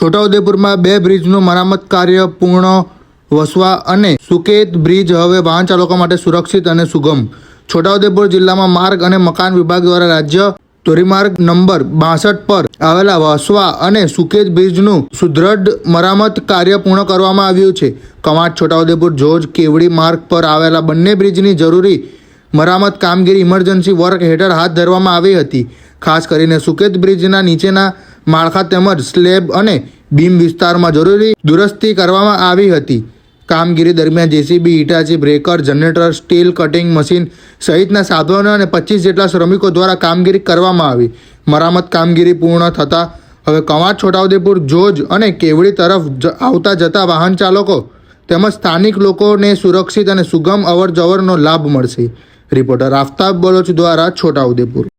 છોટાઉદેપુરમાં 2 બ્રિજનું મરામત કાર્ય પૂર્ણ. વસવા અને સુકેત બ્રિજ હવે વાહન ચાલકો માટે સુરક્ષિત અને સુગમ. છોટાઉદેપુર જિલ્લામાં માર્ગ અને મકાન વિભાગ દ્વારા રાજ્ય ધોરીમાર્ગ નંબર 62 પર આવેલા વસવા અને સુકેત બ્રિજનું સુદ્રઢ મરામત કાર્ય પૂર્ણ કરવામાં આવ્યું છે. કવાંટ છોટાઉદેપુર જોજ કેવડી માર્ગ પર આવેલા બંને બ્રિજની જરૂરી મરામત કામગીરી ઇમરજન્સી વર્ક હેઠળ હાથ ધરવામાં આવી હતી. ખાસ કરીને સુકેત બ્રિજના નીચેના માળખા તેમજ સ્લેબ અને બીમ વિસ્તારમાં જરૂરી દુરસ્તી કરવામાં આવી હતી. કામગીરી દરમિયાન JCB, Hitachi, breaker, generator, steel cutting machine સહિતના સાધનો અને 25 જેટલા શ્રમિકો દ્વારા કામગીરી કરવામાં આવી. મરામત કામગીરી પૂર્ણ થતાં હવે કવાંટ છોટાઉદેપુર જોજ અને કેવડી તરફ આવતા જતા વાહન ચાલકો તેમજ સ્થાનિક લોકોને સુરક્ષિત અને સુગમ અવરજવરનો લાભ મળશે. રિપોર્ટર આફતાબ બલોચ દ્વારા છોટાઉદેપુર.